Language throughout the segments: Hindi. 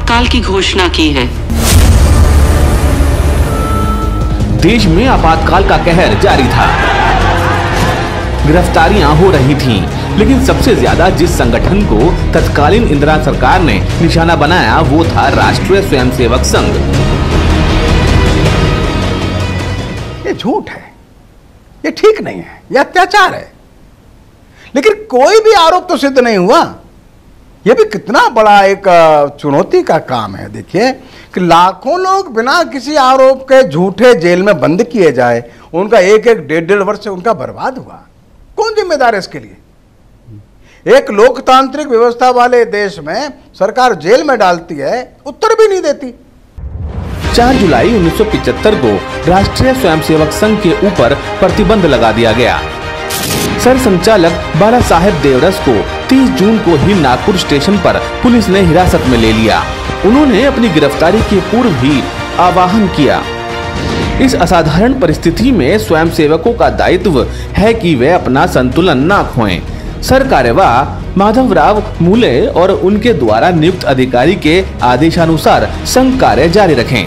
आपातकाल की घोषणा की है। देश में आपातकाल का कहर जारी था। गिरफ्तारियां हो रही थीं, लेकिन सबसे ज्यादा जिस संगठन को तत्कालीन इंदिरा सरकार ने निशाना बनाया वो था राष्ट्रीय स्वयंसेवक संघ। ये झूठ है, ये ठीक नहीं है, ये अत्याचार है। लेकिन कोई भी आरोप तो सिद्ध नहीं हुआ। यह भी कितना बड़ा एक चुनौती का काम है। देखिए कि लाखों लोग बिना किसी आरोप के झूठे जेल में बंद किए जाए, उनका एक एक डेढ़ वर्ष से उनका बर्बाद हुआ। कौन जिम्मेदार है इसके लिए? एक लोकतांत्रिक व्यवस्था वाले देश में सरकार जेल में डालती है, उत्तर भी नहीं देती। 4 जुलाई 1975 को राष्ट्रीय स्वयंसेवक संघ के ऊपर प्रतिबंध लगा दिया गया। सर संचालक बाला साहेब देवरस को 30 जून को ही नागपुर स्टेशन पर पुलिस ने हिरासत में ले लिया। उन्होंने अपनी गिरफ्तारी के पूर्व ही आह्वान किया। इस असाधारण परिस्थिति में स्वयंसेवकों का दायित्व है कि वे अपना संतुलन न खोएं। सर कार्यवाह माधवराव मूले और उनके द्वारा नियुक्त अधिकारी के आदेशानुसार संघ कार्य जारी रखें।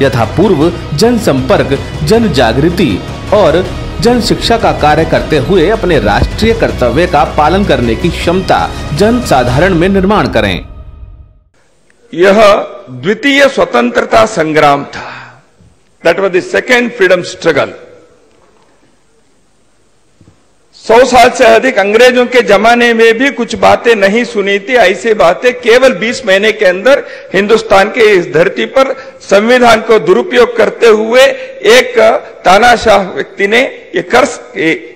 यथापूर्व जन संपर्क, जन जागृति और जन शिक्षा का कार्य करते हुए अपने राष्ट्रीय कर्तव्य का पालन करने की क्षमता जन साधारण में निर्माण करें। यह द्वितीय स्वतंत्रता संग्राम था। That was the second freedom struggle. 100 साल से अधिक अंग्रेजों के जमाने में भी कुछ बातें नहीं सुनी थी। ऐसी बातें केवल 20 महीने के अंदर हिंदुस्तान के इस धरती पर संविधान को दुरुपयोग करते हुए एक तानाशाह व्यक्ति ने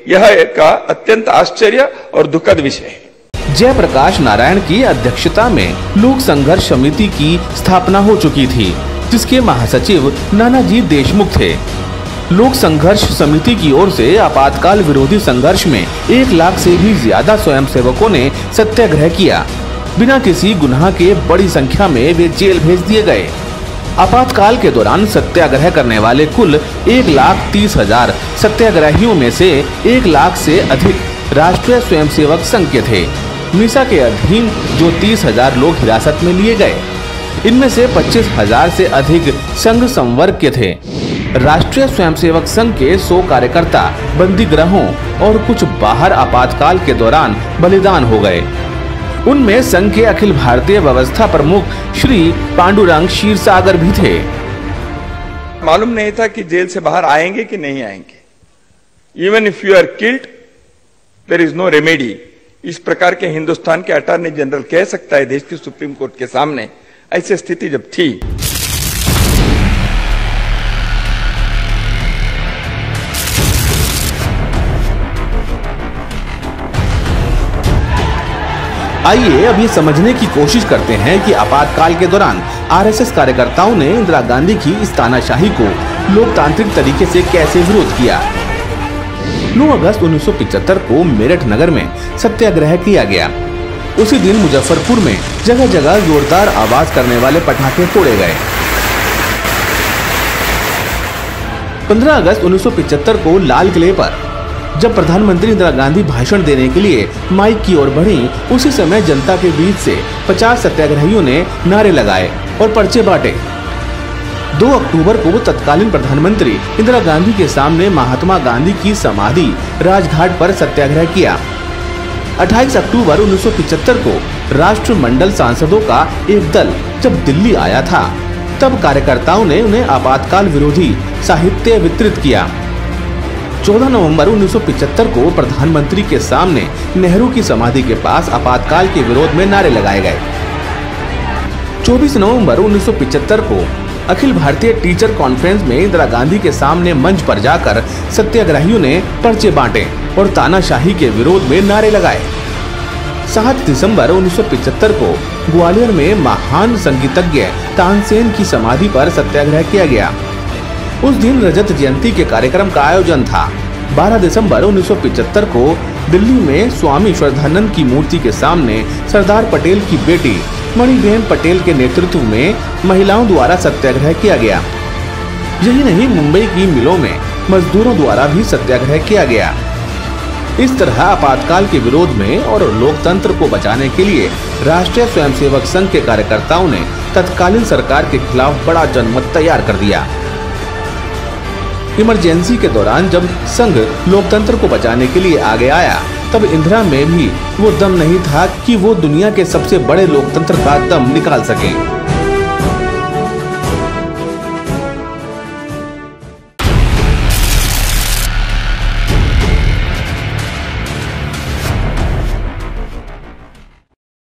यह एक अत्यंत आश्चर्य और दुखद विषय है। जयप्रकाश नारायण की अध्यक्षता में लोक संघर्ष समिति की स्थापना हो चुकी थी, जिसके महासचिव नानाजी देशमुख थे। लोक संघर्ष समिति की ओर से आपातकाल विरोधी संघर्ष में 1 लाख से भी ज्यादा स्वयंसेवकों ने सत्याग्रह किया। बिना किसी गुनाह के बड़ी संख्या में वे जेल भेज दिए गए। आपातकाल के दौरान सत्याग्रह करने वाले कुल 1,30,000 सत्याग्रहियों में से 1 लाख से अधिक राष्ट्रीय स्वयंसेवक संघ के थे। निशा के अधीन जो 30,000 लोग हिरासत में लिए गए, इनमें से 25,000 से अधिक संघ संवर्ग के थे। राष्ट्रीय स्वयंसेवक संघ के 100 कार्यकर्ता बंदी गृहों और कुछ बाहर आपातकाल के दौरान बलिदान हो गए। उनमें संघ के अखिल भारतीय व्यवस्था प्रमुख श्री पांडुरंग क्षीरसागर भी थे। मालूम नहीं था कि जेल से बाहर आएंगे कि नहीं आएंगे। Even if you are killed there is no remedy. इस प्रकार के हिंदुस्तान के अटॉर्नी जनरल कह सकता है देश की सुप्रीम कोर्ट के सामने। ऐसी स्थिति जब थी, आइए अब ये समझने की कोशिश करते हैं कि आपातकाल के दौरान आरएसएस कार्यकर्ताओं ने इंदिरा गांधी की इस तानाशाही को लोकतांत्रिक तरीके से कैसे विरोध किया। 9 अगस्त 1975 को मेरठ नगर में सत्याग्रह किया गया। उसी दिन मुजफ्फरपुर में जगह जगह जोरदार आवाज करने वाले पटाखे फोड़े गए। 15 अगस्त 1975 को लाल किले पर जब प्रधानमंत्री इंदिरा गांधी भाषण देने के लिए माइक की ओर बढ़ी, उसी समय जनता के बीच से 50 सत्याग्रहियों ने नारे लगाए और पर्चे बांटे। 2 अक्टूबर को तत्कालीन प्रधानमंत्री इंदिरा गांधी के सामने महात्मा गांधी की समाधि राजघाट पर सत्याग्रह किया। 28 अक्टूबर 1975 को राष्ट्रमंडल सांसदों का एक दल जब दिल्ली आया था, तब कार्यकर्ताओं ने उन्हें आपातकाल विरोधी साहित्य वितरित किया। 14 नवंबर 1975 को प्रधानमंत्री के सामने नेहरू की समाधि के पास आपातकाल के विरोध में नारे लगाए गए। 24 नवंबर 1975 को अखिल भारतीय टीचर कॉन्फ्रेंस में इंदिरा गांधी के सामने मंच पर जाकर सत्याग्रहियों ने पर्चे बांटे और तानाशाही के विरोध में नारे लगाए। 7 दिसंबर 1975 को ग्वालियर में महान संगीतज्ञ तानसेन की समाधि पर सत्याग्रह किया गया। उस दिन रजत जयंती के कार्यक्रम का आयोजन था। 12 दिसंबर 1975 को दिल्ली में स्वामी श्रद्धानंद की मूर्ति के सामने सरदार पटेल की बेटी मणिबेन पटेल के नेतृत्व में महिलाओं द्वारा सत्याग्रह किया गया। यही नहीं, मुंबई की मिलों में मजदूरों द्वारा भी सत्याग्रह किया गया। इस तरह आपातकाल के विरोध में और लोकतंत्र को बचाने के लिए राष्ट्रीय स्वयंसेवक संघ के कार्यकर्ताओं ने तत्कालीन सरकार के खिलाफ बड़ा जनमत तैयार कर दिया। इमरजेंसी के दौरान जब संघ लोकतंत्र को बचाने के लिए आगे आया, तब इंदिरा में भी वो दम नहीं था कि वो दुनिया के सबसे बड़े लोकतंत्र का दम निकाल सके।